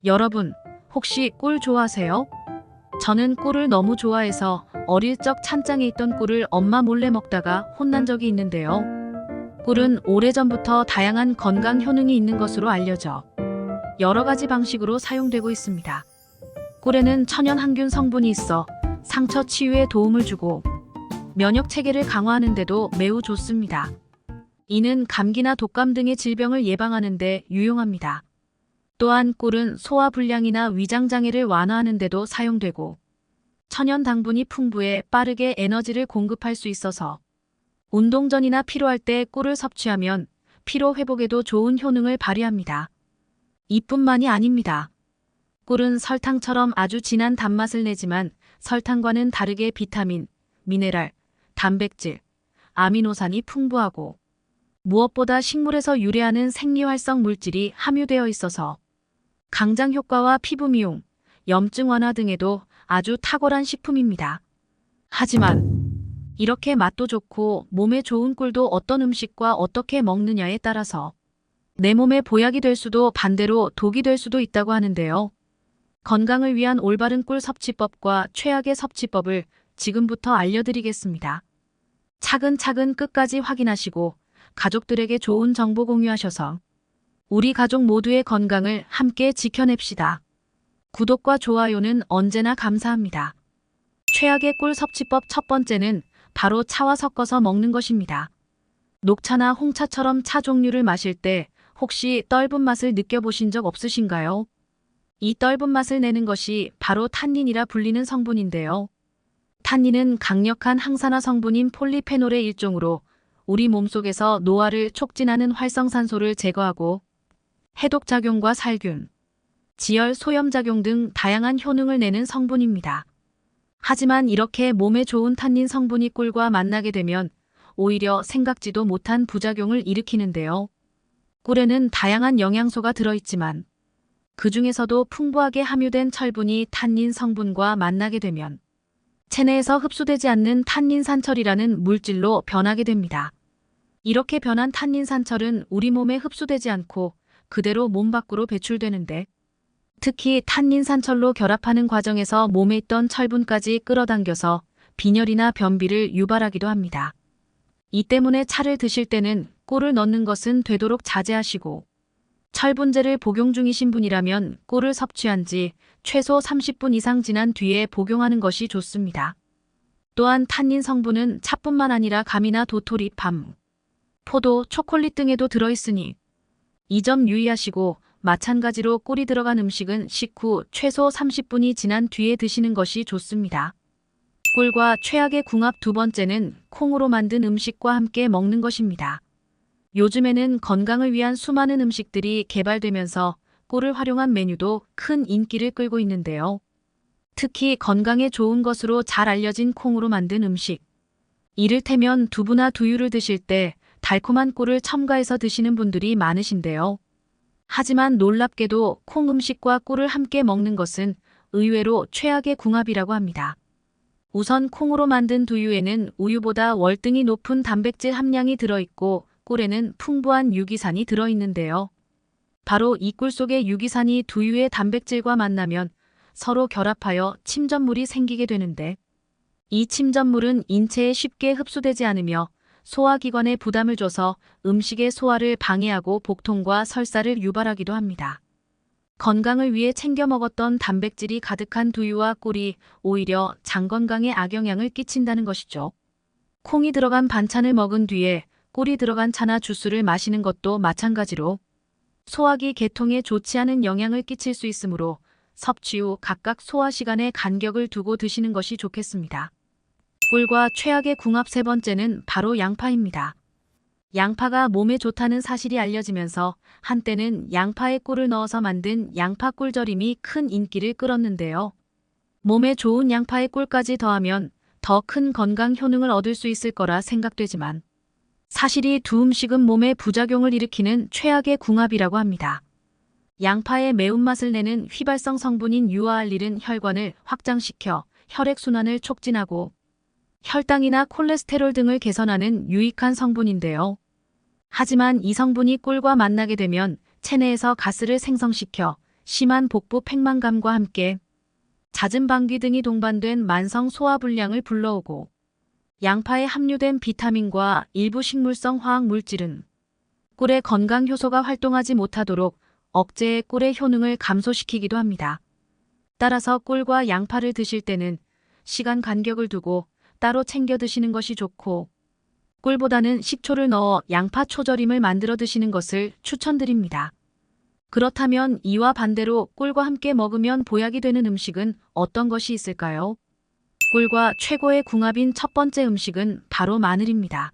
여러분, 혹시 꿀 좋아하세요? 저는 꿀을 너무 좋아해서 어릴 적 찬장에 있던 꿀을 엄마 몰래 먹다가 혼난 적이 있는데요. 꿀은 오래전부터 다양한 건강 효능이 있는 것으로 알려져 여러 가지 방식으로 사용되고 있습니다. 꿀에는 천연 항균 성분이 있어 상처 치유에 도움을 주고 면역 체계를 강화하는 데도 매우 좋습니다. 이는 감기나 독감 등의 질병을 예방하는 데 유용합니다. 또한 꿀은 소화불량이나 위장장애를 완화하는 데도 사용되고 천연 당분이 풍부해 빠르게 에너지를 공급할 수 있어서 운동 전이나 피로할 때 꿀을 섭취하면 피로 회복에도 좋은 효능을 발휘합니다. 이뿐만이 아닙니다. 꿀은 설탕처럼 아주 진한 단맛을 내지만 설탕과는 다르게 비타민, 미네랄, 단백질, 아미노산이 풍부하고 무엇보다 식물에서 유래하는 생리활성 물질이 함유되어 있어서 강장 효과와 피부 미용, 염증 완화 등에도 아주 탁월한 식품입니다. 하지만 이렇게 맛도 좋고 몸에 좋은 꿀도 어떤 음식과 어떻게 먹느냐에 따라서 내 몸에 보약이 될 수도 반대로 독이 될 수도 있다고 하는데요. 건강을 위한 올바른 꿀 섭취법과 최악의 섭취법을 지금부터 알려드리겠습니다. 차근차근 끝까지 확인하시고 가족들에게 좋은 정보 공유하셔서 우리 가족 모두의 건강을 함께 지켜냅시다. 구독과 좋아요는 언제나 감사합니다. 최악의 꿀 섭취법 첫 번째는 바로 차와 섞어서 먹는 것입니다. 녹차나 홍차처럼 차 종류를 마실 때 혹시 떫은 맛을 느껴보신 적 없으신가요? 이 떫은 맛을 내는 것이 바로 탄닌이라 불리는 성분인데요. 탄닌은 강력한 항산화 성분인 폴리페놀의 일종으로 우리 몸속에서 노화를 촉진하는 활성산소를 제거하고 해독작용과 살균, 지혈 소염작용 등 다양한 효능을 내는 성분입니다. 하지만 이렇게 몸에 좋은 탄닌 성분이 꿀과 만나게 되면 오히려 생각지도 못한 부작용을 일으키는데요. 꿀에는 다양한 영양소가 들어있지만 그 중에서도 풍부하게 함유된 철분이 탄닌 성분과 만나게 되면 체내에서 흡수되지 않는 탄닌산철이라는 물질로 변하게 됩니다. 이렇게 변한 탄닌산철은 우리 몸에 흡수되지 않고 그대로 몸 밖으로 배출되는데 특히 탄닌산철로 결합하는 과정에서 몸에 있던 철분까지 끌어당겨서 빈혈이나 변비를 유발하기도 합니다. 이 때문에 차를 드실 때는 꿀을 넣는 것은 되도록 자제하시고 철분제를 복용 중이신 분이라면 꿀을 섭취한 지 최소 30분 이상 지난 뒤에 복용하는 것이 좋습니다. 또한 탄닌 성분은 차뿐만 아니라 감이나 도토리, 밤, 포도, 초콜릿 등에도 들어있으니 이 점 유의하시고 마찬가지로 꿀이 들어간 음식은 식후 최소 30분이 지난 뒤에 드시는 것이 좋습니다. 꿀과 최악의 궁합 두 번째는 콩으로 만든 음식과 함께 먹는 것입니다. 요즘에는 건강을 위한 수많은 음식들이 개발되면서 꿀을 활용한 메뉴도 큰 인기를 끌고 있는데요. 특히 건강에 좋은 것으로 잘 알려진 콩으로 만든 음식. 이를테면 두부나 두유를 드실 때 달콤한 꿀을 첨가해서 드시는 분들이 많으신데요. 하지만 놀랍게도 콩 음식과 꿀을 함께 먹는 것은 의외로 최악의 궁합이라고 합니다. 우선 콩으로 만든 두유에는 우유보다 월등히 높은 단백질 함량이 들어있고 꿀에는 풍부한 유기산이 들어있는데요. 바로 이 꿀 속의 유기산이 두유의 단백질과 만나면 서로 결합하여 침전물이 생기게 되는데 이 침전물은 인체에 쉽게 흡수되지 않으며 소화기관에 부담을 줘서 음식의 소화를 방해하고 복통과 설사를 유발하기도 합니다. 건강을 위해 챙겨 먹었던 단백질이 가득한 두유와 꿀이 오히려 장 건강에 악영향을 끼친다는 것이죠. 콩이 들어간 반찬을 먹은 뒤에 꿀이 들어간 차나 주스를 마시는 것도 마찬가지로 소화기 계통에 좋지 않은 영향을 끼칠 수 있으므로 섭취 후 각각 소화 시간에 간격을 두고 드시는 것이 좋겠습니다. 꿀과 최악의 궁합 세 번째는 바로 양파입니다. 양파가 몸에 좋다는 사실이 알려지면서 한때는 양파에 꿀을 넣어서 만든 양파 꿀절임이 큰 인기를 끌었는데요. 몸에 좋은 양파에 꿀까지 더하면 더 큰 건강 효능을 얻을 수 있을 거라 생각되지만 사실 이 두 음식은 몸에 부작용을 일으키는 최악의 궁합이라고 합니다. 양파의 매운맛을 내는 휘발성 성분인 유아알릴은 혈관을 확장시켜 혈액순환을 촉진하고 혈당이나 콜레스테롤 등을 개선하는 유익한 성분인데요. 하지만 이 성분이 꿀과 만나게 되면 체내에서 가스를 생성시켜 심한 복부 팽만감과 함께 잦은 방귀 등이 동반된 만성 소화불량을 불러오고 양파에 함유된 비타민과 일부 식물성 화학 물질은 꿀의 건강 효소가 활동하지 못하도록 억제해 꿀의 효능을 감소시키기도 합니다. 따라서 꿀과 양파를 드실 때는 시간 간격을 두고 따로 챙겨 드시는 것이 좋고 꿀보다는 식초를 넣어 양파 초절임을 만들어 드시는 것을 추천드립니다. 그렇다면 이와 반대로 꿀과 함께 먹으면 보약이 되는 음식은 어떤 것이 있을까요? 꿀과 최고의 궁합인 첫 번째 음식은 바로 마늘입니다.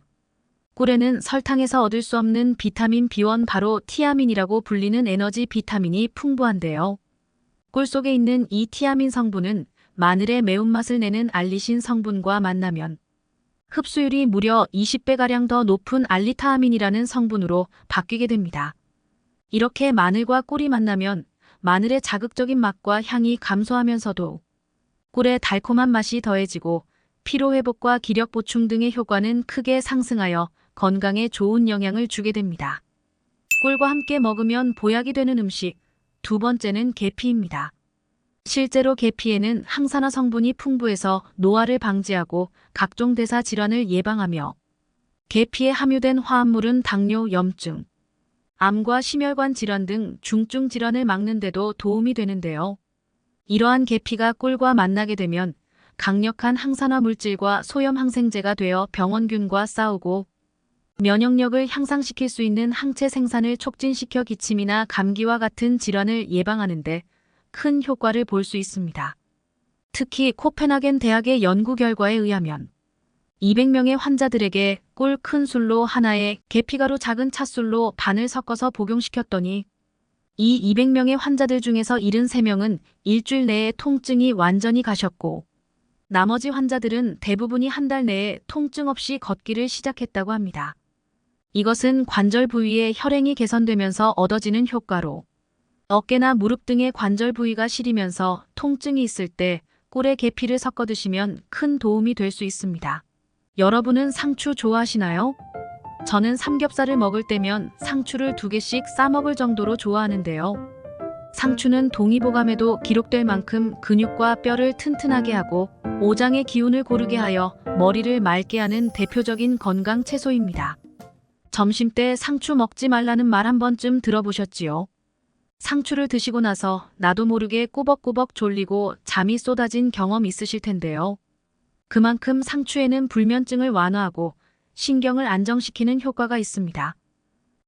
꿀에는 설탕에서 얻을 수 없는 비타민 B1 바로 티아민이라고 불리는 에너지 비타민이 풍부한데요. 꿀 속에 있는 이 티아민 성분은 마늘의 매운맛을 내는 알리신 성분과 만나면 흡수율이 무려 20배가량 더 높은 알리타아민이라는 성분으로 바뀌게 됩니다. 이렇게 마늘과 꿀이 만나면 마늘의 자극적인 맛과 향이 감소하면서도 꿀의 달콤한 맛이 더해지고 피로회복과 기력 보충 등의 효과는 크게 상승하여 건강에 좋은 영향을 주게 됩니다. 꿀과 함께 먹으면 보약이 되는 음식, 두 번째는 계피입니다. 실제로 계피에는 항산화 성분이 풍부해서 노화를 방지하고 각종 대사 질환을 예방하며 계피에 함유된 화합물은 당뇨, 염증, 암과 심혈관 질환 등 중증 질환을 막는 데도 도움이 되는데요. 이러한 계피가 꿀과 만나게 되면 강력한 항산화 물질과 소염 항생제가 되어 병원균과 싸우고 면역력을 향상시킬 수 있는 항체 생산을 촉진시켜 기침이나 감기와 같은 질환을 예방하는 데 큰 효과를 볼 수 있습니다. 특히 코펜하겐 대학의 연구 결과에 의하면 200명의 환자들에게 꿀 큰 술로 하나에 계피가루 작은 찻술로 반을 섞어서 복용시켰더니 이 200명의 환자들 중에서 73명은 일주일 내에 통증이 완전히 가셨고 나머지 환자들은 대부분이 한 달 내에 통증 없이 걷기를 시작했다고 합니다. 이것은 관절 부위의 혈행이 개선되면서 얻어지는 효과로 어깨나 무릎 등의 관절 부위가 시리면서 통증이 있을 때 꿀에 계피를 섞어 드시면 큰 도움이 될 수 있습니다. 여러분은 상추 좋아하시나요? 저는 삼겹살을 먹을 때면 상추를 2개씩 싸 먹을 정도로 좋아하는데요. 상추는 동의보감에도 기록될 만큼 근육과 뼈를 튼튼하게 하고 오장의 기운을 고르게 하여 머리를 맑게 하는 대표적인 건강 채소입니다. 점심때 상추 먹지 말라는 말 한 번쯤 들어보셨지요? 상추를 드시고 나서 나도 모르게 꾸벅꾸벅 졸리고 잠이 쏟아진 경험 있으실 텐데요. 그만큼 상추에는 불면증을 완화하고 신경을 안정시키는 효과가 있습니다.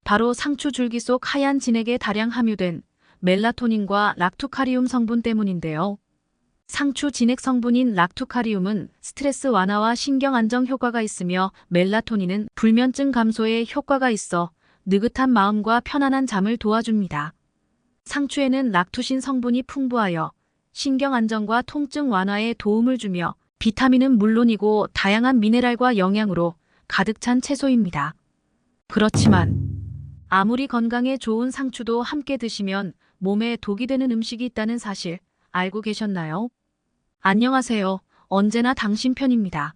바로 상추 줄기 속 하얀 진액에 다량 함유된 멜라토닌과 락투카리움 성분 때문인데요. 상추 진액 성분인 락투카리움은 스트레스 완화와 신경 안정 효과가 있으며 멜라토닌은 불면증 감소에 효과가 있어 느긋한 마음과 편안한 잠을 도와줍니다. 상추에는 락투신 성분이 풍부하여 신경 안정과 통증 완화에 도움을 주며 비타민은 물론이고 다양한 미네랄과 영양으로 가득 찬 채소입니다. 그렇지만 아무리 건강에 좋은 상추도 함께 드시면 몸에 독이 되는 음식이 있다는 사실 알고 계셨나요? 안녕하세요. 언제나 당신 편입니다.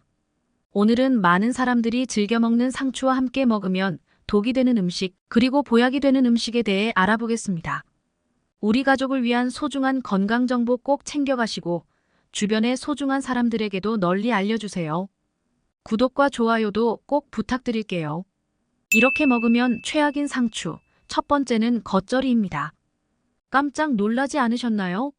오늘은 많은 사람들이 즐겨 먹는 상추와 함께 먹으면 독이 되는 음식 그리고 보약이 되는 음식에 대해 알아보겠습니다. 우리 가족을 위한 소중한 건강정보 꼭 챙겨가시고 주변의 소중한 사람들에게도 널리 알려주세요. 구독과 좋아요도 꼭 부탁드릴게요. 이렇게 먹으면 최악인 상추. 첫 번째는 겉절이입니다. 깜짝 놀라지 않으셨나요?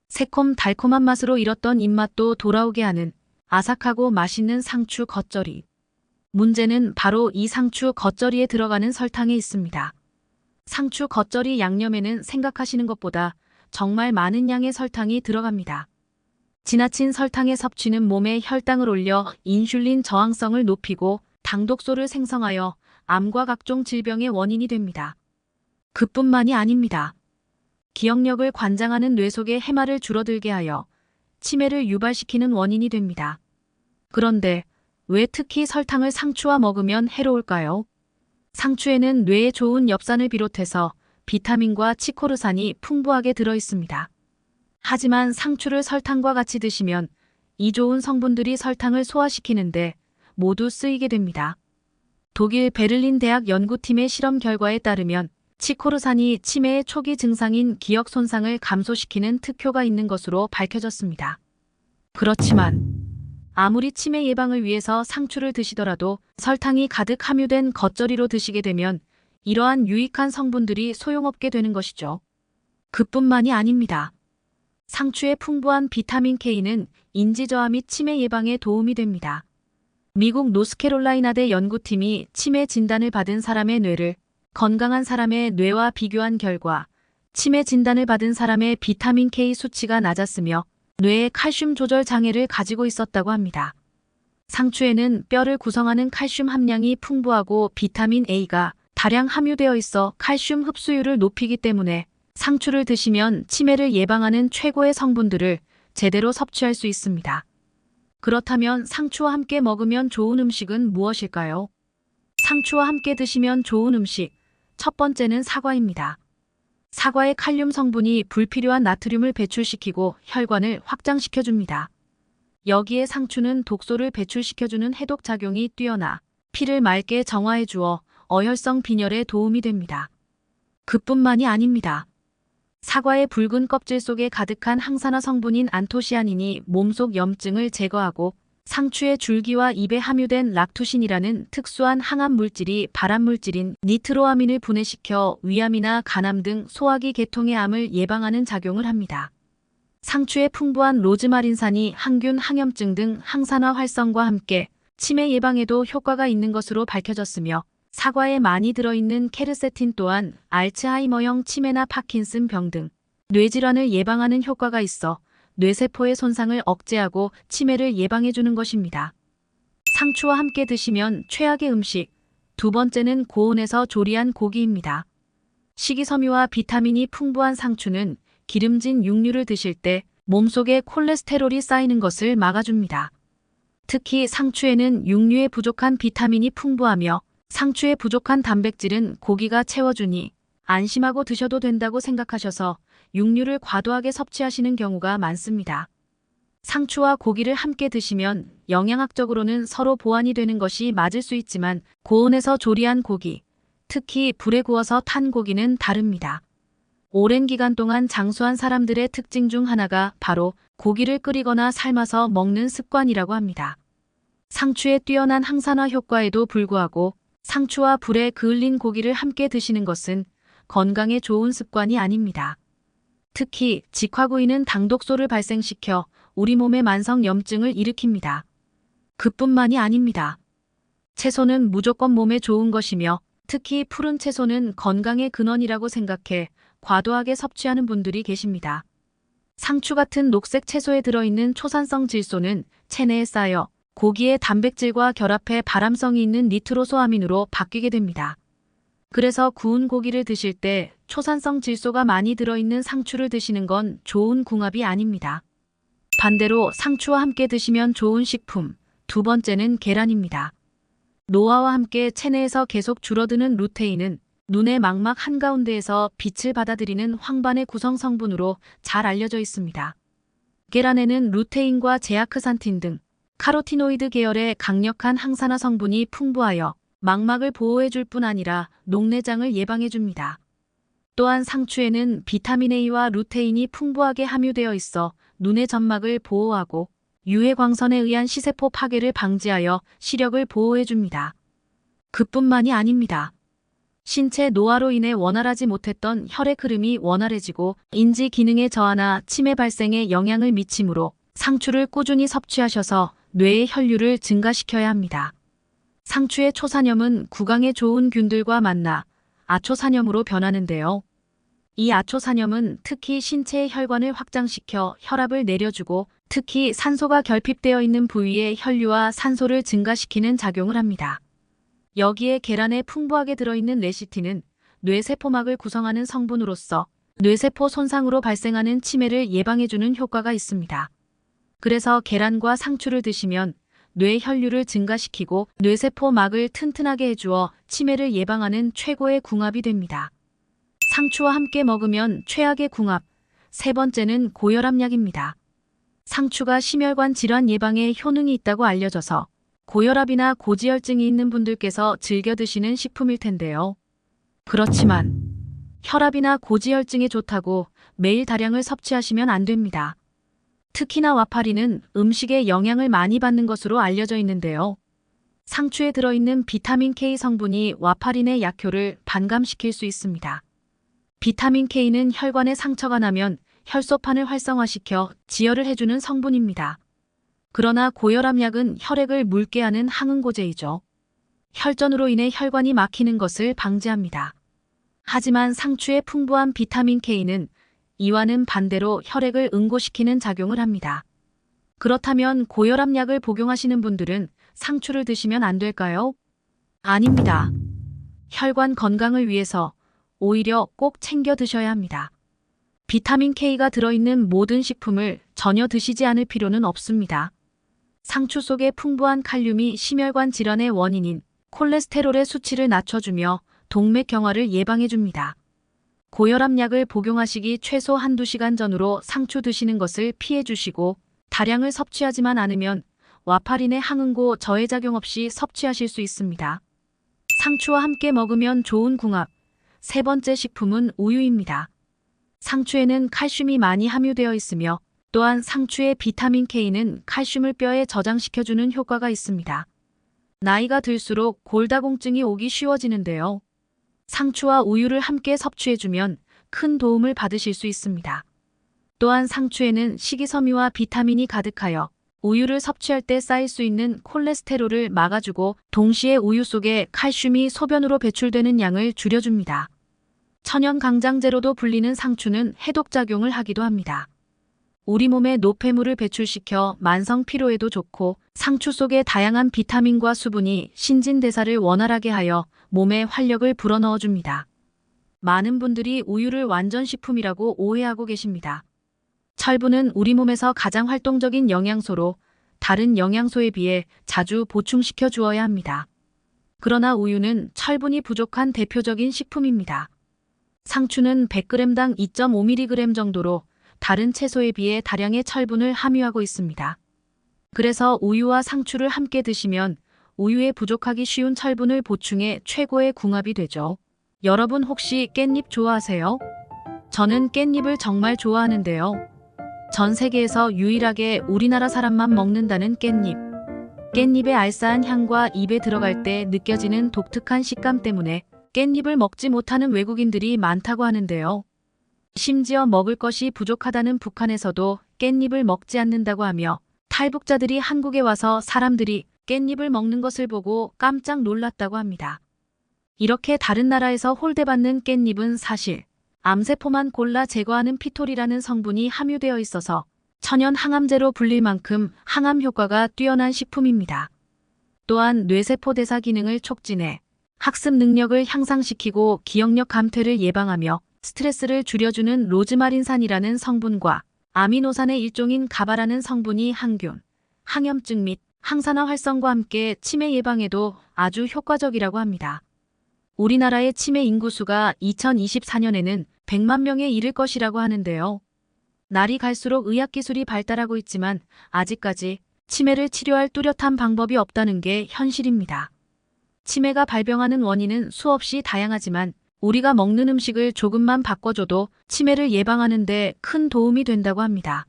새콤 달콤한 맛으로 잃었던 입맛도 돌아오게 하는 아삭하고 맛있는 상추 겉절이. 문제는 바로 이 상추 겉절이에 들어가는 설탕에 있습니다. 상추 겉절이 양념에는 생각하시는 것보다 정말 많은 양의 설탕이 들어갑니다. 지나친 설탕의 섭취는 몸에 혈당을 올려 인슐린 저항성을 높이고 당독소를 생성하여 암과 각종 질병의 원인이 됩니다. 그뿐만이 아닙니다. 기억력을 관장하는 뇌 속의 해마를 줄어들게 하여 치매를 유발시키는 원인이 됩니다. 그런데 왜 특히 설탕을 상추와 먹으면 해로울까요? 상추에는 뇌에 좋은 엽산을 비롯해서 비타민과 치코르산이 풍부하게 들어있습니다. 하지만 상추를 설탕과 같이 드시면 이 좋은 성분들이 설탕을 소화시키는데 모두 쓰이게 됩니다. 독일 베를린 대학 연구팀의 실험 결과에 따르면 치코르산이 치매의 초기 증상인 기억 손상을 감소시키는 특효가 있는 것으로 밝혀졌습니다. 그렇지만 아무리 치매 예방을 위해서 상추를 드시더라도 설탕이 가득 함유된 겉절이로 드시게 되면 이러한 유익한 성분들이 소용없게 되는 것이죠. 그뿐만이 아닙니다. 상추의 풍부한 비타민 K는 인지저하 및 치매 예방에 도움이 됩니다. 미국 노스캐롤라이나대 연구팀이 치매 진단을 받은 사람의 뇌를 건강한 사람의 뇌와 비교한 결과 치매 진단을 받은 사람의 비타민 K 수치가 낮았으며 뇌의 칼슘 조절 장애를 가지고 있었다고 합니다. 상추에는 뼈를 구성하는 칼슘 함량이 풍부하고 비타민 A가 다량 함유되어 있어 칼슘 흡수율을 높이기 때문에 상추를 드시면 치매를 예방하는 최고의 성분들을 제대로 섭취할 수 있습니다. 그렇다면 상추와 함께 먹으면 좋은 음식은 무엇일까요? 상추와 함께 드시면 좋은 음식, 첫 번째는 사과입니다. 사과의 칼륨 성분이 불필요한 나트륨을 배출시키고 혈관을 확장시켜줍니다. 여기에 상추는 독소를 배출시켜주는 해독 작용이 뛰어나 피를 맑게 정화해 주어 어혈성 빈혈에 도움이 됩니다. 그뿐만이 아닙니다. 사과의 붉은 껍질 속에 가득한 항산화 성분인 안토시아닌이 몸속 염증을 제거하고 상추의 줄기와 잎에 함유된 락투신이라는 특수한 항암 물질이 발암물질인 니트로아민을 분해시켜 위암이나 간암 등 소화기 계통의 암을 예방하는 작용을 합니다. 상추의 풍부한 로즈마린산이 항균, 항염증 등 항산화 활성과 함께 치매 예방에도 효과가 있는 것으로 밝혀졌으며 사과에 많이 들어있는 케르세틴 또한 알츠하이머형 치매나 파킨슨 병 등 뇌질환을 예방하는 효과가 있어 뇌세포의 손상을 억제하고 치매를 예방해주는 것입니다. 상추와 함께 드시면 최악의 음식, 두 번째는 고온에서 조리한 고기입니다. 식이섬유와 비타민이 풍부한 상추는 기름진 육류를 드실 때 몸속에 콜레스테롤이 쌓이는 것을 막아줍니다. 특히 상추에는 육류에 부족한 비타민이 풍부하며 상추에 부족한 단백질은 고기가 채워주니 안심하고 드셔도 된다고 생각하셔서 육류를 과도하게 섭취하시는 경우가 많습니다. 상추와 고기를 함께 드시면 영양학적으로는 서로 보완이 되는 것이 맞을 수 있지만 고온에서 조리한 고기, 특히 불에 구워서 탄 고기는 다릅니다. 오랜 기간 동안 장수한 사람들의 특징 중 하나가 바로 고기를 끓이거나 삶아서 먹는 습관이라고 합니다. 상추의 뛰어난 항산화 효과에도 불구하고 상추와 불에 그을린 고기를 함께 드시는 것은 건강에 좋은 습관이 아닙니다. 특히 직화구이는 당독소를 발생시켜 우리 몸의 만성 염증을 일으킵니다. 그뿐만이 아닙니다. 채소는 무조건 몸에 좋은 것이며 특히 푸른 채소는 건강의 근원이라고 생각해 과도하게 섭취하는 분들이 계십니다. 상추 같은 녹색 채소에 들어있는 초산성 질소는 체내에 쌓여 고기의 단백질과 결합해 발암성이 있는 니트로소아민으로 바뀌게 됩니다. 그래서 구운 고기를 드실 때 초산성 질소가 많이 들어있는 상추를 드시는 건 좋은 궁합이 아닙니다. 반대로 상추와 함께 드시면 좋은 식품, 두 번째는 계란입니다. 노화와 함께 체내에서 계속 줄어드는 루테인은 눈의 망막 한가운데에서 빛을 받아들이는 황반의 구성 성분으로 잘 알려져 있습니다. 계란에는 루테인과 제아크산틴 등 카로티노이드 계열의 강력한 항산화 성분이 풍부하여 망막을 보호해줄 뿐 아니라 녹내장을 예방해줍니다. 또한 상추에는 비타민 A와 루테인이 풍부하게 함유되어 있어 눈의 점막을 보호하고 유해 광선에 의한 시세포 파괴를 방지하여 시력을 보호해줍니다. 그뿐만이 아닙니다. 신체 노화로 인해 원활하지 못했던 혈액 흐름이 원활해지고 인지 기능의 저하나 치매 발생에 영향을 미치므로 상추를 꾸준히 섭취하셔서 뇌의 혈류를 증가시켜야 합니다. 상추의 초산염은 구강에 좋은 균들과 만나 아초산염으로 변하는데요. 이 아초산염은 특히 신체의 혈관을 확장시켜 혈압을 내려주고 특히 산소가 결핍되어 있는 부위의 혈류와 산소를 증가시키는 작용을 합니다. 여기에 계란에 풍부하게 들어있는 레시틴은 뇌세포막을 구성하는 성분으로서 뇌세포 손상으로 발생하는 치매를 예방해주는 효과가 있습니다. 그래서 계란과 상추를 드시면 뇌 혈류를 증가시키고 뇌세포막을 튼튼하게 해주어 치매를 예방하는 최고의 궁합이 됩니다. 상추와 함께 먹으면 최악의 궁합, 세 번째는 고혈압약입니다. 상추가 심혈관 질환 예방에 효능이 있다고 알려져서 고혈압이나 고지혈증이 있는 분들께서 즐겨 드시는 식품일 텐데요. 그렇지만 혈압이나 고지혈증에 좋다고 매일 다량을 섭취하시면 안 됩니다. 특히나 와파리는 음식에 영향을 많이 받는 것으로 알려져 있는데요. 상추에 들어있는 비타민 K 성분이 와파린의 약효를 반감시킬 수 있습니다. 비타민 K는 혈관에 상처가 나면 혈소판을 활성화시켜 지혈을 해주는 성분입니다. 그러나 고혈압약은 혈액을 묽게 하는 항응고제이죠. 혈전으로 인해 혈관이 막히는 것을 방지합니다. 하지만 상추의 풍부한 비타민 K는 이와는 반대로 혈액을 응고시키는 작용을 합니다. 그렇다면 고혈압약을 복용하시는 분들은 상추를 드시면 안 될까요? 아닙니다. 혈관 건강을 위해서 오히려 꼭 챙겨 드셔야 합니다. 비타민 K가 들어있는 모든 식품을 전혀 드시지 않을 필요는 없습니다. 상추 속의 풍부한 칼륨이 심혈관 질환의 원인인 콜레스테롤의 수치를 낮춰주며 동맥경화를 예방해줍니다. 고혈압약을 복용하시기 최소 한두 시간 전으로 상추 드시는 것을 피해주시고 다량을 섭취하지만 않으면 와파린의 항응고 저해작용 없이 섭취하실 수 있습니다. 상추와 함께 먹으면 좋은 궁합. 세 번째 식품은 우유입니다. 상추에는 칼슘이 많이 함유되어 있으며 또한 상추의 비타민 K는 칼슘을 뼈에 저장시켜주는 효과가 있습니다. 나이가 들수록 골다공증이 오기 쉬워지는데요. 상추와 우유를 함께 섭취해주면 큰 도움을 받으실 수 있습니다. 또한 상추에는 식이섬유와 비타민이 가득하여 우유를 섭취할 때 쌓일 수 있는 콜레스테롤을 막아주고 동시에 우유 속에 칼슘이 소변으로 배출되는 양을 줄여줍니다. 천연 강장제로도 불리는 상추는 해독작용을 하기도 합니다. 우리 몸에 노폐물을 배출시켜 만성 피로에도 좋고 상추 속의 다양한 비타민과 수분이 신진대사를 원활하게 하여 몸에 활력을 불어넣어줍니다. 많은 분들이 우유를 완전식품이라고 오해하고 계십니다. 철분은 우리 몸에서 가장 활동적인 영양소로 다른 영양소에 비해 자주 보충시켜 주어야 합니다. 그러나 우유는 철분이 부족한 대표적인 식품입니다. 상추는 100g당 2.5mg 정도로 다른 채소에 비해 다량의 철분을 함유하고 있습니다. 그래서 우유와 상추를 함께 드시면 우유에 부족하기 쉬운 철분을 보충해 최고의 궁합이 되죠. 여러분 혹시 깻잎 좋아하세요? 저는 깻잎을 정말 좋아하는데요. 전 세계에서 유일하게 우리나라 사람만 먹는다는 깻잎. 깻잎의 알싸한 향과 입에 들어갈 때 느껴지는 독특한 식감 때문에 깻잎을 먹지 못하는 외국인들이 많다고 하는데요. 심지어 먹을 것이 부족하다는 북한에서도 깻잎을 먹지 않는다고 하며 탈북자들이 한국에 와서 사람들이 깻잎을 먹는 것을 보고 깜짝 놀랐다고 합니다. 이렇게 다른 나라에서 홀대받는 깻잎은 사실 암세포만 골라 제거하는 피톨이라는 성분이 함유되어 있어서 천연 항암제로 불릴 만큼 항암 효과가 뛰어난 식품입니다. 또한 뇌세포 대사 기능을 촉진해 학습 능력을 향상시키고 기억력 감퇴를 예방하며 스트레스를 줄여주는 로즈마린산이라는 성분과 아미노산의 일종인 가바라는 성분이 항균, 항염증 및 항산화 활성과 함께 치매 예방에도 아주 효과적이라고 합니다. 우리나라의 치매 인구수가 2024년에는 100만 명에 이를 것이라고 하는데요. 날이 갈수록 의학기술이 발달하고 있지만 아직까지 치매를 치료할 뚜렷한 방법이 없다는 게 현실입니다. 치매가 발병하는 원인은 수없이 다양하지만 우리가 먹는 음식을 조금만 바꿔줘도 치매를 예방하는 데 큰 도움이 된다고 합니다.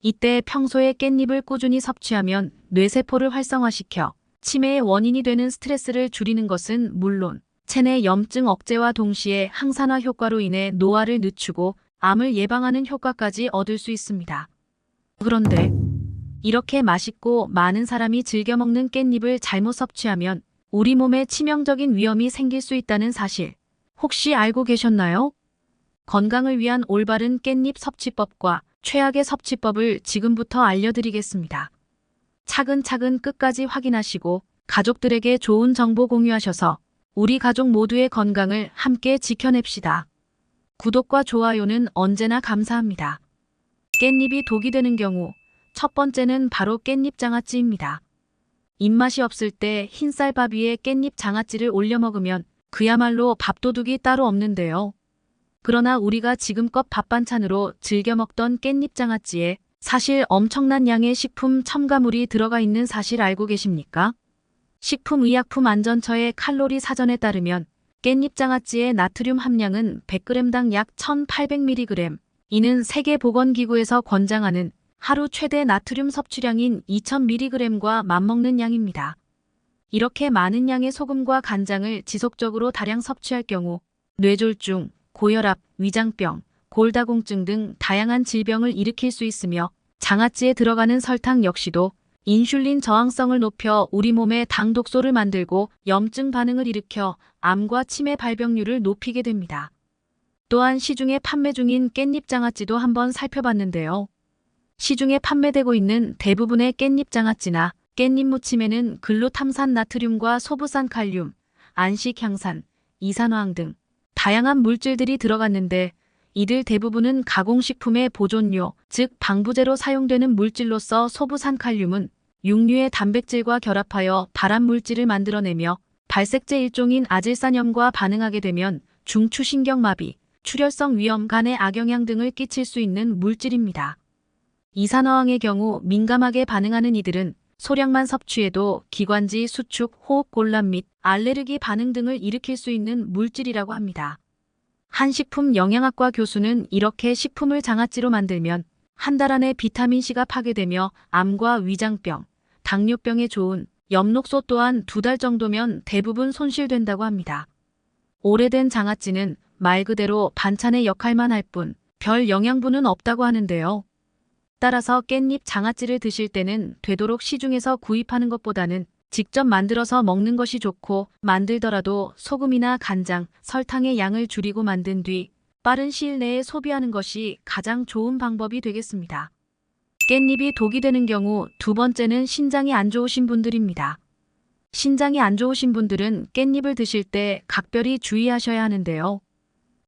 이때 평소에 깻잎을 꾸준히 섭취하면 뇌세포를 활성화시켜 치매의 원인이 되는 스트레스를 줄이는 것은 물론 체내 염증 억제와 동시에 항산화 효과로 인해 노화를 늦추고 암을 예방하는 효과까지 얻을 수 있습니다. 그런데 이렇게 맛있고 많은 사람이 즐겨 먹는 깻잎을 잘못 섭취하면 우리 몸에 치명적인 위험이 생길 수 있다는 사실 혹시 알고 계셨나요? 건강을 위한 올바른 깻잎 섭취법과 최악의 섭취법을 지금부터 알려드리겠습니다. 차근차근 끝까지 확인하시고 가족들에게 좋은 정보 공유하셔서 우리 가족 모두의 건강을 함께 지켜냅시다. 구독과 좋아요는 언제나 감사합니다. 깻잎이 독이 되는 경우 첫 번째는 바로 깻잎 장아찌입니다. 입맛이 없을 때 흰쌀밥 위에 깻잎 장아찌를 올려 먹으면 그야말로 밥도둑이 따로 없는데요. 그러나 우리가 지금껏 밥반찬으로 즐겨 먹던 깻잎 장아찌에 사실 엄청난 양의 식품 첨가물이 들어가 있는 사실 알고 계십니까? 식품의약품안전처의 칼로리 사전에 따르면 깻잎장아찌의 나트륨 함량은 100g당 약 1800mg. 이는 세계보건기구에서 권장하는 하루 최대 나트륨 섭취량인 2000mg과 맞먹는 양입니다. 이렇게 많은 양의 소금과 간장을 지속적으로 다량 섭취할 경우 뇌졸중, 고혈압, 위장병, 골다공증 등 다양한 질병을 일으킬 수 있으며 장아찌에 들어가는 설탕 역시도 인슐린 저항성을 높여 우리 몸에 당 독소를 만들고 염증 반응을 일으켜 암과 치매 발병률을 높이게 됩니다. 또한 시중에 판매 중인 깻잎장아찌도 한번 살펴봤는데요. 시중에 판매되고 있는 대부분의 깻잎장아찌나 깻잎무침에는 글루탐산 나트륨과 소부산 칼륨, 안식향산, 이산화황 등 다양한 물질들이 들어갔는데 이들 대부분은 가공식품의 보존료, 즉 방부제로 사용되는 물질로서 소부산 칼륨은 육류의 단백질과 결합하여 발암물질을 만들어내며 발색제 일종인 아질산염과 반응하게 되면 중추신경마비, 출혈성 위염, 간에 악영향 등을 끼칠 수 있는 물질입니다. 이산화황의 경우 민감하게 반응하는 이들은 소량만 섭취해도 기관지 수축, 호흡곤란 및 알레르기 반응 등을 일으킬 수 있는 물질이라고 합니다. 한 식품 영양학과 교수는 이렇게 식품을 장아찌로 만들면 한 달 안에 비타민C가 파괴되며 암과 위장병, 당뇨병에 좋은 엽록소 또한 2달 정도면 대부분 손실된다고 합니다. 오래된 장아찌는 말 그대로 반찬의 역할만 할 뿐 별 영양분은 없다고 하는데요. 따라서 깻잎 장아찌를 드실 때는 되도록 시중에서 구입하는 것보다는 직접 만들어서 먹는 것이 좋고 만들더라도 소금이나 간장, 설탕의 양을 줄이고 만든 뒤 빠른 시일 내에 소비하는 것이 가장 좋은 방법이 되겠습니다. 깻잎이 독이 되는 경우 두 번째는 신장이 안 좋으신 분들입니다. 신장이 안 좋으신 분들은 깻잎을 드실 때 각별히 주의하셔야 하는데요.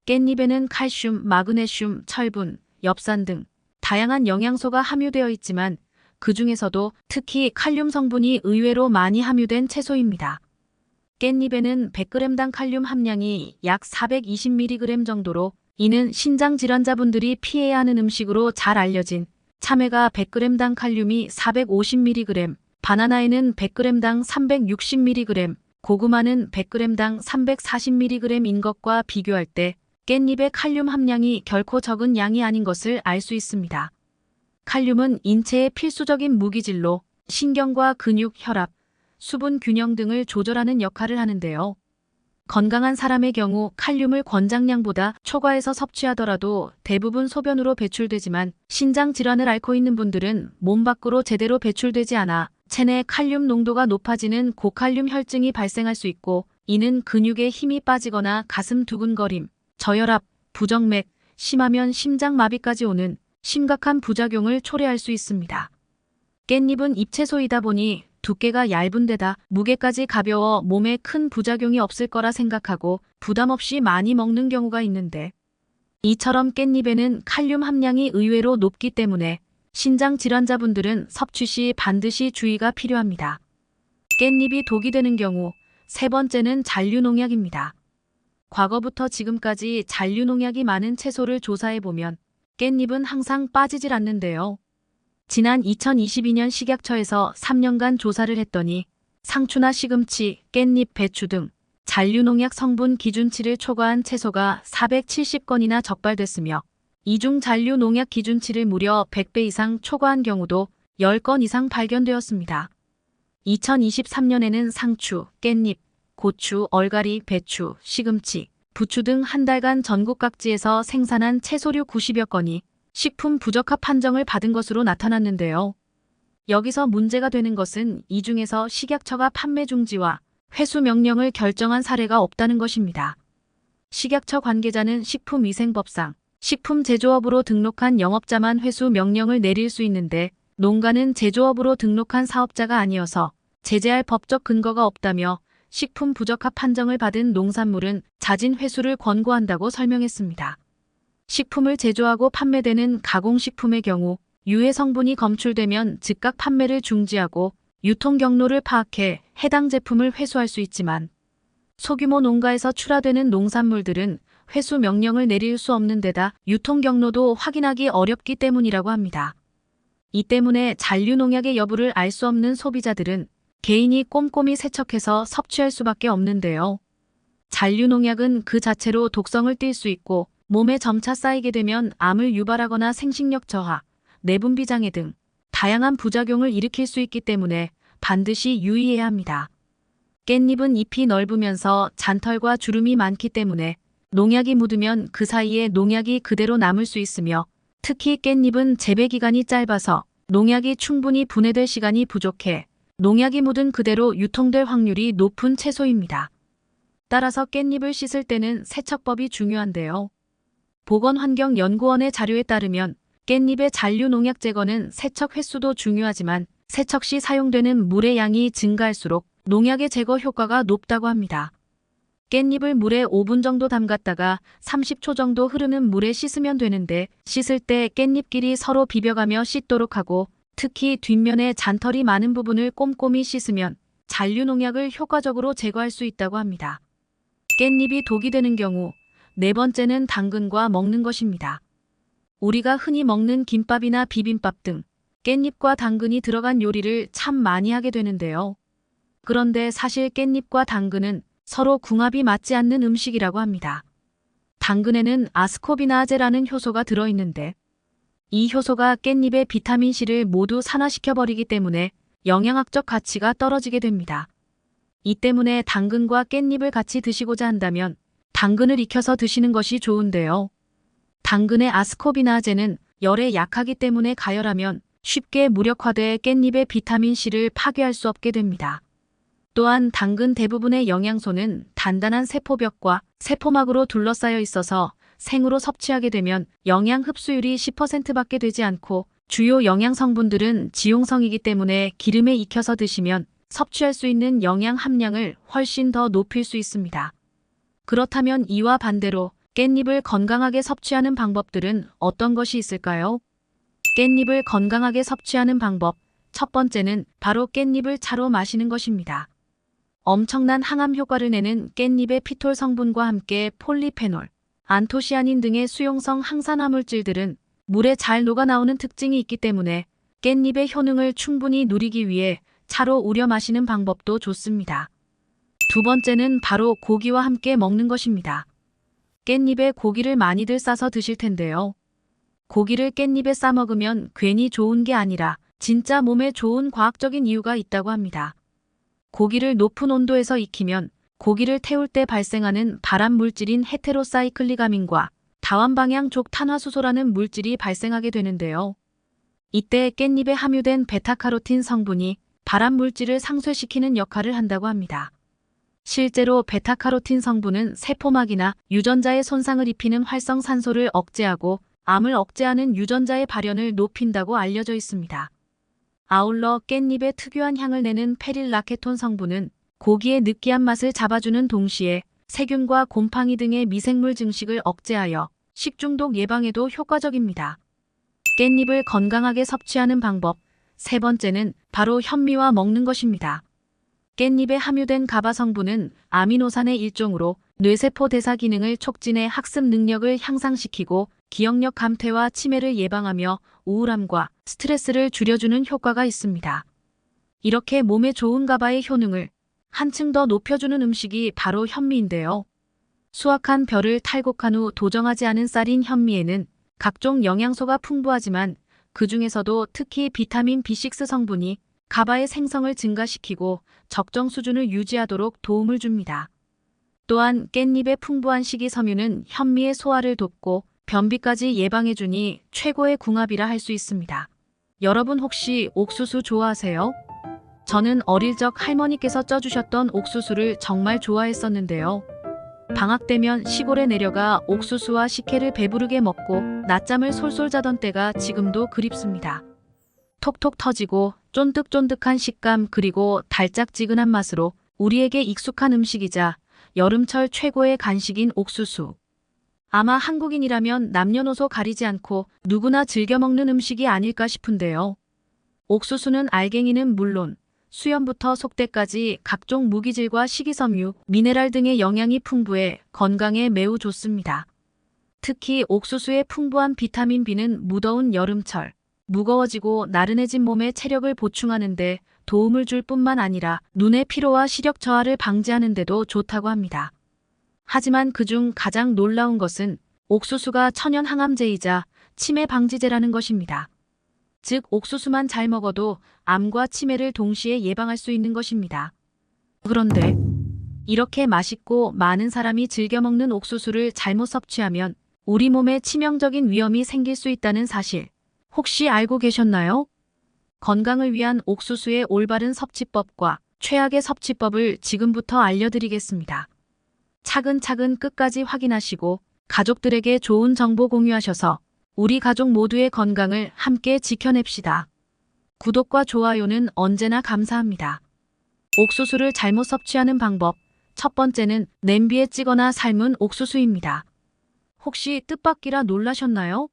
깻잎에는 칼슘, 마그네슘, 철분, 엽산 등 다양한 영양소가 함유되어 있지만 그 중에서도 특히 칼륨 성분이 의외로 많이 함유된 채소입니다. 깻잎에는 100g당 칼륨 함량이 약 420mg 정도로 이는 신장 질환자분들이 피해야 하는 음식으로 잘 알려진 참외가 100g당 칼륨이 450mg, 바나나에는 100g당 360mg, 고구마는 100g당 340mg인 것과 비교할 때 깻잎의 칼륨 함량이 결코 적은 양이 아닌 것을 알 수 있습니다. 칼륨은 인체의 필수적인 무기질로 신경과 근육, 혈압, 수분 균형 등을 조절하는 역할을 하는데요. 건강한 사람의 경우 칼륨을 권장량보다 초과해서 섭취하더라도 대부분 소변으로 배출되지만 신장 질환을 앓고 있는 분들은 몸 밖으로 제대로 배출되지 않아 체내 칼륨 농도가 높아지는 고칼륨 혈증이 발생할 수 있고 이는 근육에 힘이 빠지거나 가슴 두근거림, 저혈압, 부정맥, 심하면 심장마비까지 오는 심각한 부작용을 초래할 수 있습니다. 깻잎은 잎채소이다 보니 두께가 얇은 데다 무게까지 가벼워 몸에 큰 부작용이 없을 거라 생각하고 부담 없이 많이 먹는 경우가 있는데 이처럼 깻잎에는 칼륨 함량이 의외로 높기 때문에 신장 질환자분들은 섭취 시 반드시 주의가 필요합니다. 깻잎이 독이 되는 경우 세 번째는 잔류농약입니다. 과거부터 지금까지 잔류농약이 많은 채소를 조사해보면 깻잎은 항상 빠지질 않는데요. 지난 2022년 식약처에서 3년간 조사를 했더니 상추나 시금치, 깻잎, 배추 등 잔류농약 성분 기준치를 초과한 채소가 470건이나 적발됐으며 이중 잔류농약 기준치를 무려 100배 이상 초과한 경우도 10건 이상 발견되었습니다. 2023년에는 상추, 깻잎, 고추, 얼갈이, 배추, 시금치, 부추 등 한 달간 전국 각지에서 생산한 채소류 90여 건이 식품 부적합 판정을 받은 것으로 나타났는데요. 여기서 문제가 되는 것은 이 중에서 식약처가 판매 중지와 회수 명령을 결정한 사례가 없다는 것입니다. 식약처 관계자는 식품위생법상 식품 제조업으로 등록한 영업자만 회수 명령을 내릴 수 있는데 농가는 제조업으로 등록한 사업자가 아니어서 제재할 법적 근거가 없다며 식품 부적합 판정을 받은 농산물은 자진 회수를 권고한다고 설명했습니다. 식품을 제조하고 판매되는 가공식품의 경우 유해 성분이 검출되면 즉각 판매를 중지하고 유통 경로를 파악해 해당 제품을 회수할 수 있지만 소규모 농가에서 출하되는 농산물들은 회수 명령을 내릴 수 없는 데다 유통 경로도 확인하기 어렵기 때문이라고 합니다. 이 때문에 잔류농약의 여부를 알 수 없는 소비자들은 개인이 꼼꼼히 세척해서 섭취할 수밖에 없는데요. 잔류농약은 그 자체로 독성을 띨 수 있고 몸에 점차 쌓이게 되면 암을 유발하거나 생식력 저하, 내분비 장애 등 다양한 부작용을 일으킬 수 있기 때문에 반드시 유의해야 합니다. 깻잎은 잎이 넓으면서 잔털과 주름이 많기 때문에 농약이 묻으면 그 사이에 농약이 그대로 남을 수 있으며 특히 깻잎은 재배 기간이 짧아서 농약이 충분히 분해될 시간이 부족해 농약이 묻은 그대로 유통될 확률이 높은 채소입니다. 따라서 깻잎을 씻을 때는 세척법이 중요한데요. 보건환경연구원의 자료에 따르면 깻잎의 잔류 농약 제거는 세척 횟수도 중요하지만 세척 시 사용되는 물의 양이 증가할수록 농약의 제거 효과가 높다고 합니다. 깻잎을 물에 5분 정도 담갔다가 30초 정도 흐르는 물에 씻으면 되는데 씻을 때 깻잎끼리 서로 비벼가며 씻도록 하고 특히 뒷면에 잔털이 많은 부분을 꼼꼼히 씻으면 잔류 농약을 효과적으로 제거할 수 있다고 합니다. 깻잎이 독이 되는 경우 네 번째는 당근과 먹는 것입니다. 우리가 흔히 먹는 김밥이나 비빔밥 등 깻잎과 당근이 들어간 요리를 참 많이 하게 되는데요. 그런데 사실 깻잎과 당근은 서로 궁합이 맞지 않는 음식이라고 합니다. 당근에는 아스코비나아제라는 효소가 들어있는데 이 효소가 깻잎의 비타민C를 모두 산화시켜버리기 때문에 영양학적 가치가 떨어지게 됩니다. 이 때문에 당근과 깻잎을 같이 드시고자 한다면 당근을 익혀서 드시는 것이 좋은데요. 당근의 아스코비나아제는 열에 약하기 때문에 가열하면 쉽게 무력화돼 깻잎의 비타민C를 파괴할 수 없게 됩니다. 또한 당근 대부분의 영양소는 단단한 세포벽과 세포막으로 둘러싸여 있어서 생으로 섭취하게 되면 영양 흡수율이 10%밖에 되지 않고 주요 영양 성분들은 지용성이기 때문에 기름에 익혀서 드시면 섭취할 수 있는 영양 함량을 훨씬 더 높일 수 있습니다. 그렇다면 이와 반대로 깻잎을 건강하게 섭취하는 방법들은 어떤 것이 있을까요? 깻잎을 건강하게 섭취하는 방법, 첫 번째는 바로 깻잎을 차로 마시는 것입니다. 엄청난 항암 효과를 내는 깻잎의 피톨 성분과 함께 폴리페놀, 안토시아닌 등의 수용성 항산화 물질들은 물에 잘 녹아나오는 특징이 있기 때문에 깻잎의 효능을 충분히 누리기 위해 차로 우려 마시는 방법도 좋습니다. 두 번째는 바로 고기와 함께 먹는 것입니다. 깻잎에 고기를 많이들 싸서 드실 텐데요. 고기를 깻잎에 싸 먹으면 괜히 좋은 게 아니라 진짜 몸에 좋은 과학적인 이유가 있다고 합니다. 고기를 높은 온도에서 익히면 고기를 태울 때 발생하는 발암 물질인 헤테로사이클리가민과 다완방향족 탄화수소라는 물질이 발생하게 되는데요. 이때 깻잎에 함유된 베타카로틴 성분이 발암 물질을 상쇄시키는 역할을 한다고 합니다. 실제로 베타카로틴 성분은 세포막이나 유전자에 손상을 입히는 활성산소를 억제하고 암을 억제하는 유전자의 발현을 높인다고 알려져 있습니다. 아울러 깻잎의 특유한 향을 내는 페릴라케톤 성분은 고기의 느끼한 맛을 잡아주는 동시에 세균과 곰팡이 등의 미생물 증식을 억제하여 식중독 예방에도 효과적입니다. 깻잎을 건강하게 섭취하는 방법, 세 번째는 바로 현미와 먹는 것입니다. 깻잎에 함유된 가바 성분은 아미노산의 일종으로 뇌세포 대사 기능을 촉진해 학습 능력을 향상시키고 기억력 감퇴와 치매를 예방하며 우울함과 스트레스를 줄여주는 효과가 있습니다. 이렇게 몸에 좋은 가바의 효능을 한층 더 높여주는 음식이 바로 현미인데요. 수확한 벼를 탈곡한 후 도정하지 않은 쌀인 현미에는 각종 영양소가 풍부하지만 그 중에서도 특히 비타민 B6 성분이 가바의 생성을 증가시키고 적정 수준을 유지하도록 도움을 줍니다. 또한 깻잎의 풍부한 식이섬유는 현미의 소화를 돕고 변비까지 예방해주니 최고의 궁합이라 할 수 있습니다. 여러분 혹시 옥수수 좋아하세요? 저는 어릴 적 할머니께서 쪄주셨던 옥수수를 정말 좋아했었는데요. 방학 되면 시골에 내려가 옥수수와 식혜를 배부르게 먹고 낮잠을 솔솔 자던 때가 지금도 그립습니다. 톡톡 터지고 쫀득쫀득한 식감 그리고 달짝지근한 맛으로 우리에게 익숙한 음식이자 여름철 최고의 간식인 옥수수. 아마 한국인이라면 남녀노소 가리지 않고 누구나 즐겨 먹는 음식이 아닐까 싶은데요. 옥수수는 알갱이는 물론 수염부터 속대까지 각종 무기질과 식이섬유, 미네랄 등의 영양이 풍부해 건강에 매우 좋습니다. 특히 옥수수의 풍부한 비타민 B는 무더운 여름철, 무거워지고 나른해진 몸에 체력을 보충하는 데 도움을 줄 뿐만 아니라 눈의 피로와 시력 저하를 방지하는 데도 좋다고 합니다. 하지만 그중 가장 놀라운 것은 옥수수가 천연 항암제이자 치매 방지제라는 것입니다. 즉, 옥수수만 잘 먹어도 암과 치매를 동시에 예방할 수 있는 것입니다. 그런데 이렇게 맛있고 많은 사람이 즐겨 먹는 옥수수를 잘못 섭취하면 우리 몸에 치명적인 위험이 생길 수 있다는 사실 혹시 알고 계셨나요? 건강을 위한 옥수수의 올바른 섭취법과 최악의 섭취법을 지금부터 알려드리겠습니다. 차근차근 끝까지 확인하시고 가족들에게 좋은 정보 공유하셔서 우리 가족 모두의 건강을 함께 지켜냅시다. 구독과 좋아요는 언제나 감사합니다. 옥수수를 잘못 섭취하는 방법. 첫 번째는 냄비에 찌거나 삶은 옥수수입니다. 혹시 뜻밖이라 놀라셨나요?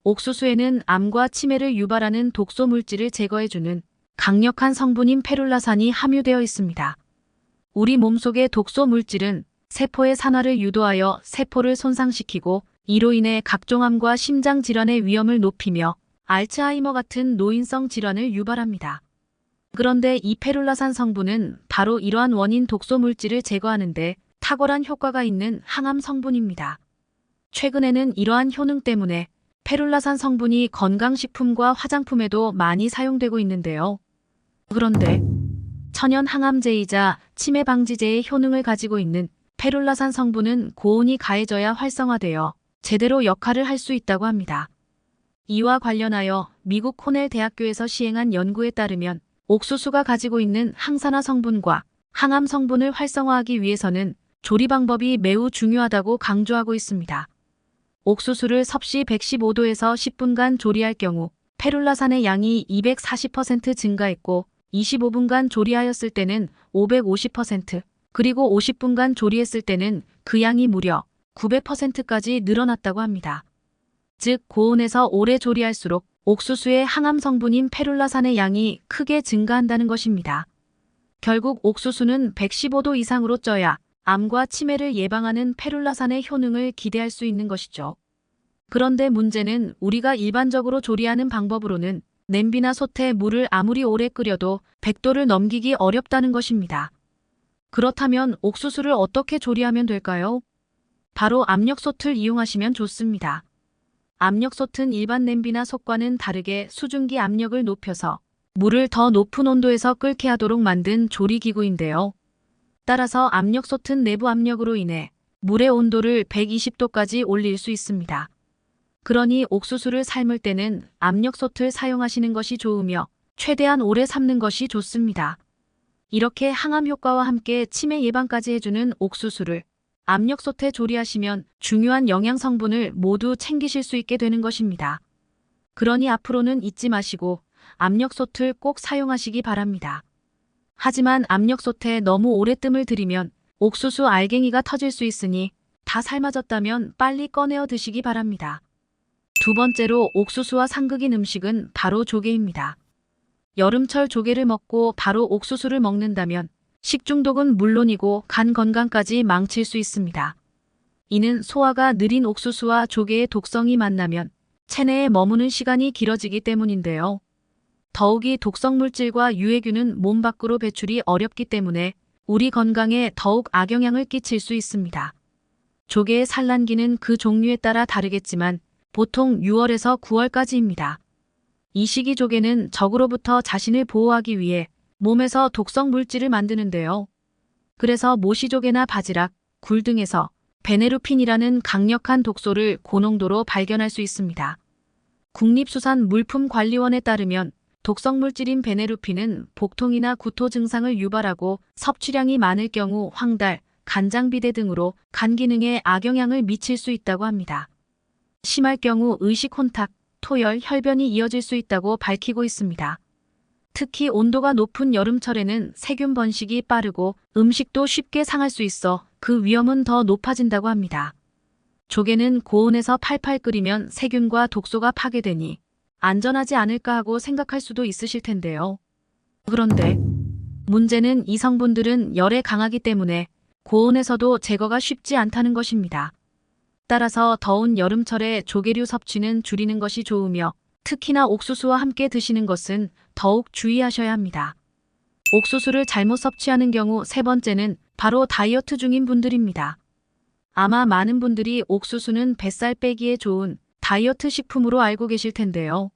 옥수수에는 암과 치매를 유발하는 독소 물질을 제거해주는 강력한 성분인 페룰라산이 함유되어 있습니다. 우리 몸속의 독소 물질은 세포의 산화를 유도하여 세포를 손상시키고 이로 인해 각종 암과 심장 질환의 위험을 높이며 알츠하이머 같은 노인성 질환을 유발합니다. 그런데 이 페룰라산 성분은 바로 이러한 원인 독소 물질을 제거하는 데 탁월한 효과가 있는 항암 성분입니다. 최근에는 이러한 효능 때문에 페룰라산 성분이 건강식품과 화장품에도 많이 사용되고 있는데요. 그런데 천연 항암제이자 치매 방지제의 효능을 가지고 있는 페룰라산 성분은 고온이 가해져야 활성화되어 제대로 역할을 할 수 있다고 합니다. 이와 관련하여 미국 코넬 대학교에서 시행한 연구에 따르면 옥수수가 가지고 있는 항산화 성분과 항암 성분을 활성화하기 위해서는 조리 방법이 매우 중요하다고 강조하고 있습니다. 옥수수를 섭씨 115도에서 10분간 조리할 경우 페룰라산의 양이 240% 증가했고 25분간 조리하였을 때는 550%, 그리고 50분간 조리했을 때는 그 양이 무려 900%까지 늘어났다고 합니다. 즉, 고온에서 오래 조리할수록 옥수수의 항암 성분인 페룰라산의 양이 크게 증가한다는 것입니다. 결국 옥수수는 115도 이상으로 쪄야 암과 치매를 예방하는 페룰라산의 효능을 기대할 수 있는 것이죠. 그런데 문제는 우리가 일반적으로 조리하는 방법으로는 냄비나 솥에 물을 아무리 오래 끓여도 100도를 넘기기 어렵다는 것입니다. 그렇다면 옥수수를 어떻게 조리하면 될까요? 바로 압력솥을 이용하시면 좋습니다. 압력솥은 일반 냄비나 솥과는 다르게 수증기 압력을 높여서 물을 더 높은 온도에서 끓게 하도록 만든 조리기구인데요. 따라서 압력솥은 내부 압력으로 인해 물의 온도를 120도까지 올릴 수 있습니다. 그러니 옥수수를 삶을 때는 압력솥을 사용하시는 것이 좋으며 최대한 오래 삶는 것이 좋습니다. 이렇게 항암 효과와 함께 치매 예방까지 해주는 옥수수를 압력솥에 조리하시면 중요한 영양 성분을 모두 챙기실 수 있게 되는 것입니다. 그러니 앞으로는 잊지 마시고 압력솥을 꼭 사용하시기 바랍니다. 하지만 압력솥에 너무 오래 뜸을 들이면 옥수수 알갱이가 터질 수 있으니 다 삶아졌다면 빨리 꺼내어 드시기 바랍니다. 두 번째로 옥수수와 상극인 음식은 바로 조개입니다. 여름철 조개를 먹고 바로 옥수수를 먹는다면 식중독은 물론이고 간 건강까지 망칠 수 있습니다. 이는 소화가 느린 옥수수와 조개의 독성이 만나면 체내에 머무는 시간이 길어지기 때문인데요. 더욱이 독성 물질과 유해균은 몸 밖으로 배출이 어렵기 때문에 우리 건강에 더욱 악영향을 끼칠 수 있습니다. 조개의 산란기는 그 종류에 따라 다르겠지만 보통 6월에서 9월까지입니다. 이 시기 조개는 적으로부터 자신을 보호하기 위해 몸에서 독성 물질을 만드는데요. 그래서 모시조개나 바지락, 굴 등에서 베네루핀이라는 강력한 독소를 고농도로 발견할 수 있습니다. 국립수산물품관리원에 따르면 독성 물질인 베네루핀은 복통이나 구토 증상을 유발하고 섭취량이 많을 경우 황달, 간장비대 등으로 간 기능에 악영향을 미칠 수 있다고 합니다. 심할 경우 의식 혼탁, 토열, 혈변이 이어질 수 있다고 밝히고 있습니다. 특히 온도가 높은 여름철에는 세균 번식이 빠르고 음식도 쉽게 상할 수 있어 그 위험은 더 높아진다고 합니다. 조개는 고온에서 팔팔 끓이면 세균과 독소가 파괴되니 안전하지 않을까 하고 생각할 수도 있으실 텐데요. 그런데 문제는 이 성분들은 열에 강하기 때문에 고온에서도 제거가 쉽지 않다는 것입니다. 따라서 더운 여름철에 조개류 섭취는 줄이는 것이 좋으며 특히나 옥수수와 함께 드시는 것은 더욱 주의하셔야 합니다. 옥수수를 잘못 섭취하는 경우 세 번째는 바로 다이어트 중인 분들입니다. 아마 많은 분들이 옥수수는 뱃살 빼기에 좋은 다이어트 식품으로 알고 계실 텐데요.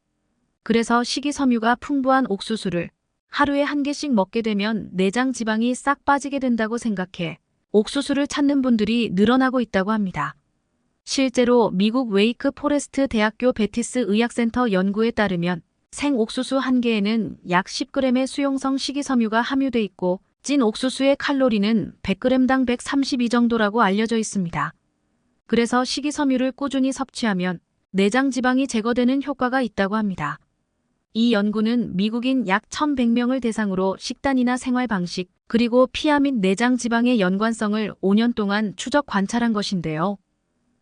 그래서 식이섬유가 풍부한 옥수수를 하루에 한 개씩 먹게 되면 내장 지방이 싹 빠지게 된다고 생각해 옥수수를 찾는 분들이 늘어나고 있다고 합니다. 실제로 미국 웨이크 포레스트 대학교 베티스 의학센터 연구에 따르면 생옥수수 한 개에는 약 10g의 수용성 식이섬유가 함유돼 있고 찐 옥수수의 칼로리는 100g당 132 정도라고 알려져 있습니다. 그래서 식이섬유를 꾸준히 섭취하면 내장 지방이 제거되는 효과가 있다고 합니다. 이 연구는 미국인 약 1,100명을 대상으로 식단이나 생활 방식, 그리고 피하 및 내장 지방의 연관성을 5년 동안 추적 관찰한 것인데요.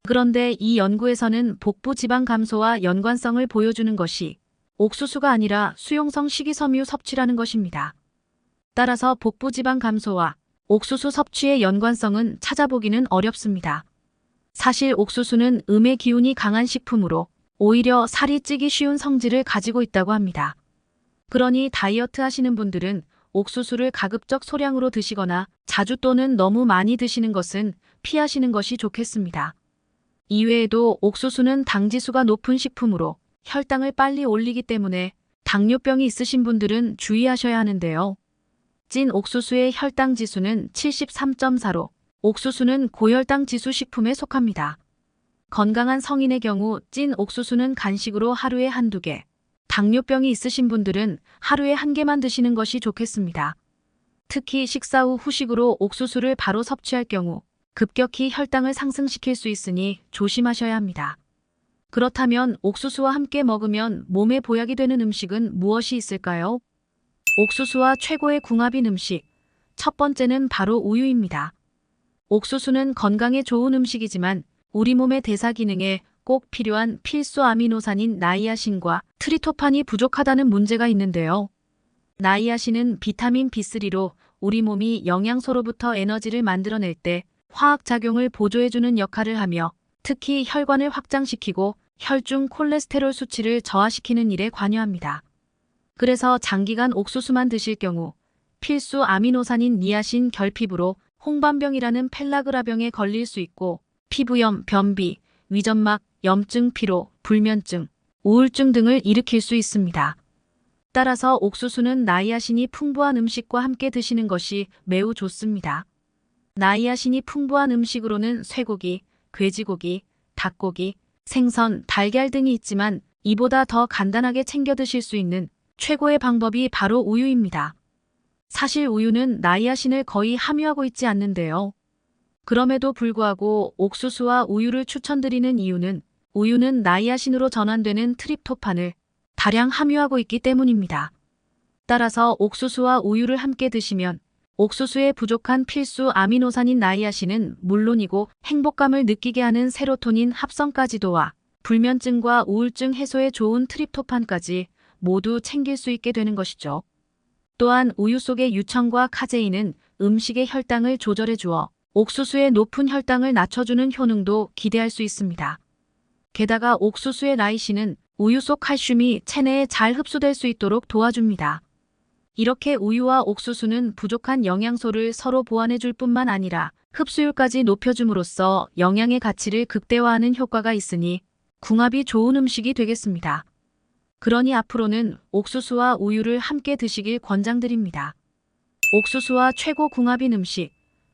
그런데 이 연구에서는 복부 지방 감소와 연관성을 보여주는 것이 옥수수가 아니라 수용성 식이섬유 섭취라는 것입니다. 따라서 복부 지방 감소와 옥수수 섭취의 연관성은 찾아보기는 어렵습니다. 사실 옥수수는 음의 기운이 강한 식품으로 오히려 살이 찌기 쉬운 성질을 가지고 있다고 합니다. 그러니 다이어트 하시는 분들은 옥수수를 가급적 소량으로 드시거나 자주 또는 너무 많이 드시는 것은 피하시는 것이 좋겠습니다. 이외에도 옥수수는 당지수가 높은 식품으로 혈당을 빨리 올리기 때문에 당뇨병이 있으신 분들은 주의하셔야 하는데요. 찐 옥수수의 혈당 지수는 73.4로 옥수수는 고혈당 지수 식품에 속합니다. 건강한 성인의 경우 찐 옥수수는 간식으로 하루에 한두 개, 당뇨병이 있으신 분들은 하루에 한 개만 드시는 것이 좋겠습니다. 특히 식사 후 후식으로 옥수수를 바로 섭취할 경우 급격히 혈당을 상승시킬 수 있으니 조심하셔야 합니다. 그렇다면 옥수수와 함께 먹으면 몸에 보약이 되는 음식은 무엇이 있을까요? 옥수수와 최고의 궁합인 음식. 첫 번째는 바로 우유입니다. 옥수수는 건강에 좋은 음식이지만 우리 몸의 대사 기능에 꼭 필요한 필수 아미노산인 나이아신과 트리토판이 부족하다는 문제가 있는데요. 나이아신은 비타민 B3로 우리 몸이 영양소로부터 에너지를 만들어낼 때 화학작용을 보조해주는 역할을 하며 특히 혈관을 확장시키고 혈중 콜레스테롤 수치를 저하시키는 일에 관여합니다. 그래서 장기간 옥수수만 드실 경우 필수 아미노산인 니아신 결핍으로 홍반병이라는 펠라그라병에 걸릴 수 있고 피부염, 변비, 위점막, 염증, 피로, 불면증, 우울증 등을 일으킬 수 있습니다. 따라서 옥수수는 나이아신이 풍부한 음식과 함께 드시는 것이 매우 좋습니다. 나이아신이 풍부한 음식으로는 쇠고기, 돼지고기, 닭고기, 생선, 달걀 등이 있지만 이보다 더 간단하게 챙겨 드실 수 있는 최고의 방법이 바로 우유입니다. 사실 우유는 나이아신을 거의 함유하고 있지 않는데요. 그럼에도 불구하고 옥수수와 우유를 추천드리는 이유는 우유는 나이아신으로 전환되는 트립토판을 다량 함유하고 있기 때문입니다. 따라서 옥수수와 우유를 함께 드시면 옥수수에 부족한 필수 아미노산인 나이아신은 물론이고 행복감을 느끼게 하는 세로토닌 합성까지도와 불면증과 우울증 해소에 좋은 트립토판까지 모두 챙길 수 있게 되는 것이죠. 또한 우유 속의 유청과 카제인은 음식의 혈당을 조절해 주어 옥수수의 높은 혈당을 낮춰주는 효능도 기대할 수 있습니다. 게다가 옥수수의 라이신은 우유 속 칼슘이 체내에 잘 흡수될 수 있도록 도와줍니다. 이렇게 우유와 옥수수는 부족한 영양소를 서로 보완해 줄 뿐만 아니라 흡수율까지 높여줌으로써 영양의 가치를 극대화하는 효과가 있으니 궁합이 좋은 음식이 되겠습니다. 그러니 앞으로는 옥수수와 우유를 함께 드시길 권장드립니다. 옥수수와 최고 궁합인 음식.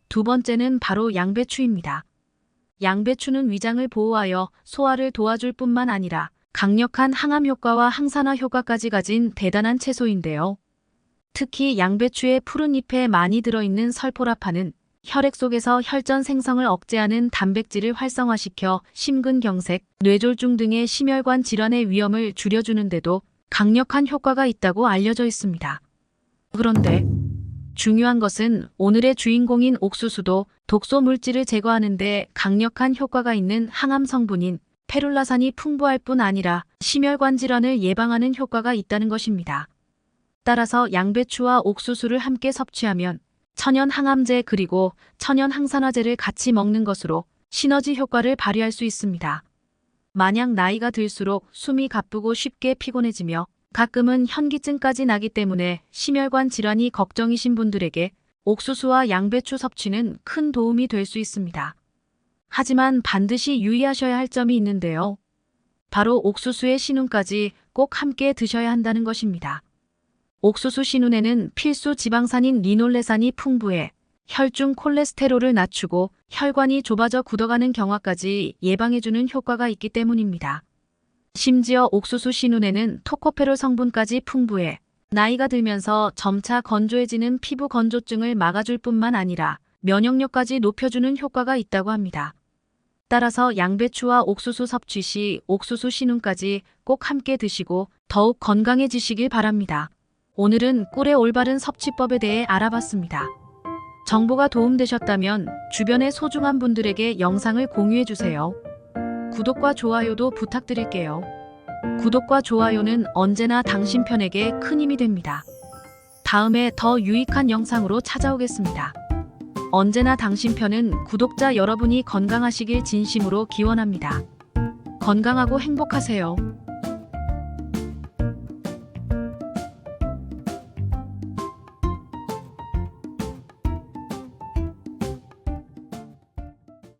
두 번째는 바로 양배추입니다. 양배추는 위장을 보호하여 소화를 도와줄 뿐만 아니라 강력한 항암 효과와 항산화 효과까지 가진 대단한 채소인데요. 특히 양배추의 푸른 잎에 많이 들어있는 설포라판은 혈액 속에서 혈전 생성을 억제하는 단백질을 활성화시켜 심근경색, 뇌졸중 등의 심혈관 질환의 위험을 줄여주는 데도 강력한 효과가 있다고 알려져 있습니다. 그런데 중요한 것은 오늘의 주인공인 옥수수도 독소 물질을 제거하는 데 강력한 효과가 있는 항암 성분인 페룰라산이 풍부할 뿐 아니라 심혈관 질환을 예방하는 효과가 있다는 것입니다. 따라서 양배추와 옥수수를 함께 섭취하면 천연 항암제 그리고 천연 항산화제를 같이 먹는 것으로 시너지 효과를 발휘할 수 있습니다. 만약 나이가 들수록 숨이 가쁘고 쉽게 피곤해지며 가끔은 현기증까지 나기 때문에 심혈관 질환이 걱정이신 분들에게 옥수수와 양배추 섭취는 큰 도움이 될 수 있습니다. 하지만 반드시 유의하셔야 할 점이 있는데요. 바로 옥수수의 신운까지 꼭 함께 드셔야 한다는 것입니다. 옥수수 신운에는 필수 지방산인 리놀레산이 풍부해 혈중 콜레스테롤을 낮추고 혈관이 좁아져 굳어가는 경화까지 예방해주는 효과가 있기 때문입니다. 심지어 옥수수 신운에는 토코페롤 성분까지 풍부해 나이가 들면서 점차 건조해지는 피부 건조증을 막아줄 뿐만 아니라 면역력까지 높여주는 효과가 있다고 합니다. 따라서 양배추와 옥수수 섭취 시 옥수수 신운까지 꼭 함께 드시고 더욱 건강해지시길 바랍니다. 오늘은 꿀의 올바른 섭취법에 대해 알아봤습니다. 정보가 도움되셨다면 주변의 소중한 분들에게 영상을 공유해주세요. 구독과 좋아요도 부탁드릴게요. 구독과 좋아요는 언제나 당신 편에게 큰 힘이 됩니다. 다음에 더 유익한 영상으로 찾아오겠습니다. 언제나 당신 편은 구독자 여러분이 건강하시길 진심으로 기원합니다. 건강하고 행복하세요.